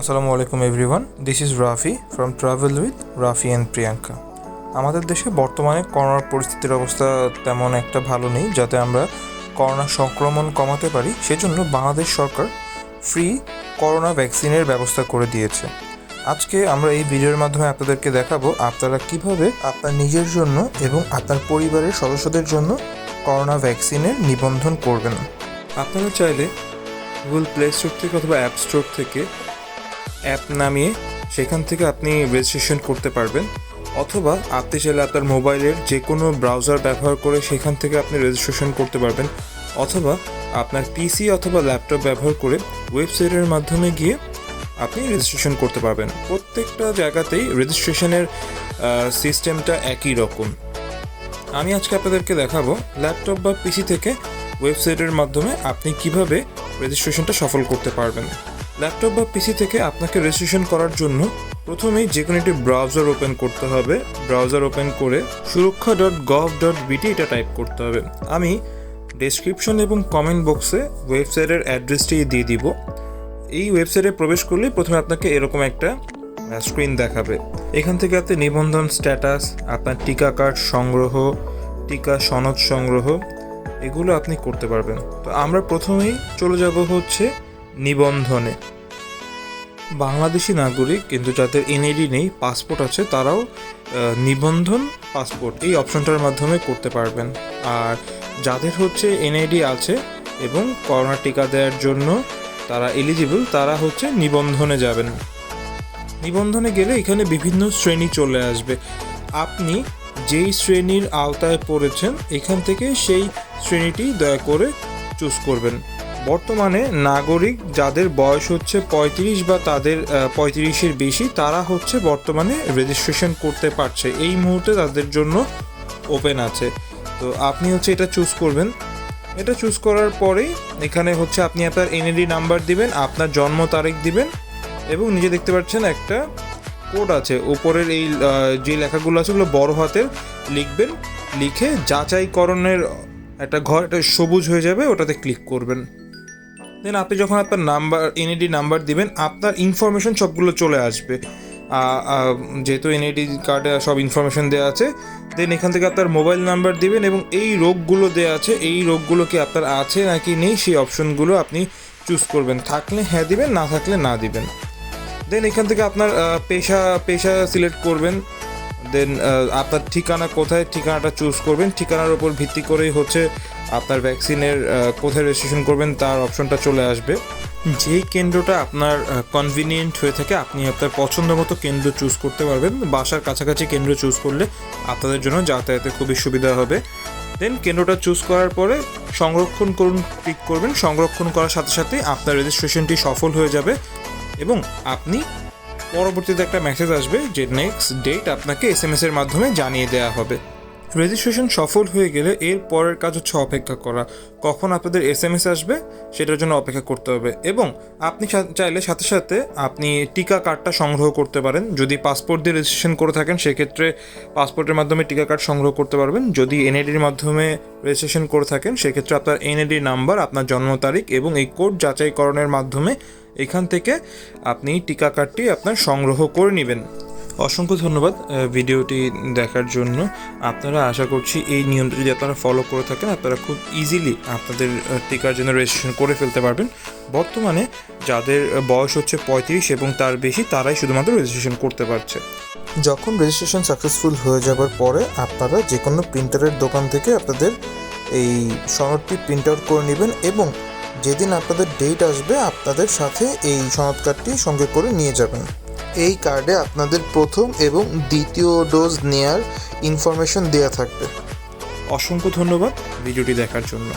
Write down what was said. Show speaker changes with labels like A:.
A: Assalamualaikum everyone. This is Rafi from Travel with Rafi and Priyanka. আমাদের দেশে বর্তমানে করোনার পরিস্থিতির অবস্থা তেমন একটা ভালো নেই, যাতে আমরা করোনা সংক্রমণ কমাতে পারি সেজন্য বাংলাদেশ সরকার ফ্রি করোনা ভ্যাকসিনের ব্যবস্থা করে দিয়েছে। আজকে আমরা এই ভিডিওর মাধ্যমে আপনাদেরকে দেখাবো আপনারা কিভাবে আপনার নিজের জন্য এবং আপনার পরিবারের সদস্যদের জন্য করোনা ভ্যাকসিনের নিবন্ধন করবেন। আপনারা চাইলে গুগল প্লে স্টোর থেকে অথবা অ্যাপ স্টোর থেকে অ্যাপ নামিয়ে সেখান থেকে আপনি রেজিস্ট্রেশন করতে পারবেন, অথবা আপনি চাইলে আপনার মোবাইলের যে কোনো ব্রাউজার ব্যবহার করে সেখান থেকে আপনি রেজিস্ট্রেশন করতে পারবেন, অথবা আপনার পিসি অথবা ল্যাপটপ ব্যবহার করে ওয়েবসাইটের মাধ্যমে গিয়ে আপনি রেজিস্ট্রেশন করতে পারবেন। প্রত্যেকটা জায়গাতেই রেজিস্ট্রেশনের সিস্টেমটা একই রকম। আমি আজকে আপনাদেরকে দেখাবো ল্যাপটপ বা পিসি থেকে ওয়েবসাইটের মাধ্যমে আপনি কিভাবে রেজিস্ট্রেশনটা সফল করতে পারবেন। ল্যাপটপ বা পিসি থেকে আপনাকে রেজিস্ট্রেশন করার জন্য প্রথমেই যে কোনো একটি ব্রাউজার ওপেন করতে হবে। ব্রাউজার ওপেন করে surokkha.gov.bt এটা টাইপ করতে হবে। আমি ডেসক্রিপশন এবং কমেন্ট বক্সে ওয়েবসাইটের অ্যাড্রেসটি দিয়ে দিব। এই ওয়েবসাইটে প্রবেশ করলে প্রথমে আপনাকে এরকম একটা স্ক্রিন দেখাবে। এখান থেকে আপনি নিবন্ধন স্ট্যাটাস, আপনার টিকা কার্ড সংগ্রহ, টিকা সনদ সংগ্রহ এগুলো আপনি করতে পারবেন। তো আমরা প্রথমেই চলে যাব হচ্ছে নিবন্ধনে। বাংলাদেশি নাগরিক কিন্তু যাদের এনআইডি নেই, পাসপোর্ট আছে, তারাও নিবন্ধন পাসপোর্ট এই অপশনটার মাধ্যমে করতে পারবেন। আর যাদের হচ্ছে এনআইডি আছে এবং করোনা টিকা দেওয়ার জন্য তারা এলিজিবল, তারা হচ্ছে নিবন্ধনে যাবেন। নিবন্ধনে গেলে এখানে বিভিন্ন শ্রেণী চলে আসবে। আপনি যেই শ্রেণীর আওতায় পড়েছেন এখান থেকে সেই শ্রেণীটি দয়া করে চুজ করবেন। বর্তমানে নাগরিক যাদের বয়স হচ্ছে 35 বা তাদের 35-এর বেশি, তারা হচ্ছে বর্তমানে রেজিস্ট্রেশন করতে পারছে, এই মুহূর্তে তাদের জন্য ওপেন আছে। তো আপনি হচ্ছে এটা চুজ করবেন। এটা চুজ করার পরেই এখানে হচ্ছে আপনি আপনার এনআইডি নাম্বার দিবেন, আপনার জন্ম তারিখ দিবেন এবং নিজে দেখতে পাচ্ছেন একটা কোড আছে উপরের এই যে লেখাগুলো আছে ওগুলো বড় হাতের লিখবেন। লিখে যাচাইকরণের একটা ঘর, এটা সবুজ হয়ে যাবে, ওটাতে ক্লিক করবেন। দেন আপনি যখন আপনার নাম্বার এনআইডি নাম্বার দিবেন আপনার ইনফরমেশন সবগুলো চলে আসবে। যেহেতু এনআইডি কার্ডে সব ইনফরমেশন দেওয়া আছে, দেন এখান থেকে আপনার মোবাইল নাম্বার দিবেন এবং এই রোগগুলো দেওয়া আছে, এই রোগগুলো কি আপনার আছে নাকি নেই সেই অপশনগুলো আপনি চুজ করবেন। থাকলে হ্যাঁ দিবেন, না থাকলে না দিবেন। দেন এখান থেকে আপনার পেশা সিলেক্ট করবেন। দেন আপনার ঠিকানা কোথায়, ঠিকানাটা চুজ করবেন। ঠিকানার উপর ভিত্তি করেই হচ্ছে আপনার ভ্যাকসিনের কোথায় রেজিস্ট্রেশন করবেন তার অপশনটা চলে আসবে। যেই কেন্দ্রটা আপনার কনভিনিয়েন্ট হয়ে থাকে আপনি আপনার পছন্দ মতো কেন্দ্র চুজ করতে পারবেন। বাসার কাছাকাছি কেন্দ্র চুজ করলে আপনাদের জন্য যাতায়াতে খুবই সুবিধা হবে। দেন কেন্দ্রটা চুজ করার পরে সংরক্ষণ করুন ক্লিক করবেন। সংরক্ষণ করার সাথে সাথে আপনার রেজিস্ট্রেশনটি সফল হয়ে যাবে এবং আপনি পরবর্তীতে একটা মেসেজ আসবে যে নেক্সট ডেট আপনাকে SMS এর মাধ্যমে জানিয়ে দেওয়া হবে। রেজিস্ট্রেশন সফল হয়ে গেলে এর পরের কাজ হচ্ছে অপেক্ষা করা। কখন আপনাদের SMS আসবে সেটার জন্য অপেক্ষা করতে হবে এবং আপনি চাইলে সাথে সাথে আপনি টিকা কার্ডটা সংগ্রহ করতে পারেন। যদি পাসপোর্ট দিয়ে রেজিস্ট্রেশন করে থাকেন সেক্ষেত্রে পাসপোর্টের মাধ্যমে টিকা কার্ড সংগ্রহ করতে পারবেন। যদি এনআইডির মাধ্যমে রেজিস্ট্রেশন করে থাকেন সেক্ষেত্রে আপনার এনআইডি নাম্বার, আপনার জন্ম তারিখ এবং এই কোড যাচাইকরণের মাধ্যমে এখান থেকে আপনি টিকা কার্ডটি আপনার সংগ্রহ করে নেবেন। অসংখ্য ধন্যবাদ ভিডিওটি দেখার জন্য। আপনারা আশা করছি এই নিয়মটি যদি আপনারা ফলো করে থাকেন আপনারা খুব ইজিলি আপনাদের টিকার জন্য রেজিস্ট্রেশন করে ফেলতে পারবেন। বর্তমানে যাদের বয়স হচ্ছে 35 এবং তার বেশি তারাই শুধুমাত্র রেজিস্ট্রেশন করতে পারছে। যখন রেজিস্ট্রেশন সাকসেসফুল হয়ে যাবার পরে আপনারা যে কোনো প্রিন্টারের দোকান থেকে আপনাদের এই সনদটি প্রিন্ট আউট করে নেবেন এবং যেদিন আপনাদের ডেট আসবে আপনাদের সাথে এই সনদ কার্ডটি সঙ্গে করে নিয়ে যাবেন। এই কার্ডে আপনাদের প্রথম এবং দ্বিতীয় ডোজ নেয়ার ইনফরমেশন দেওয়া থাকবে। অসংখ্য ধন্যবাদ ভিডিওটি দেখার জন্য।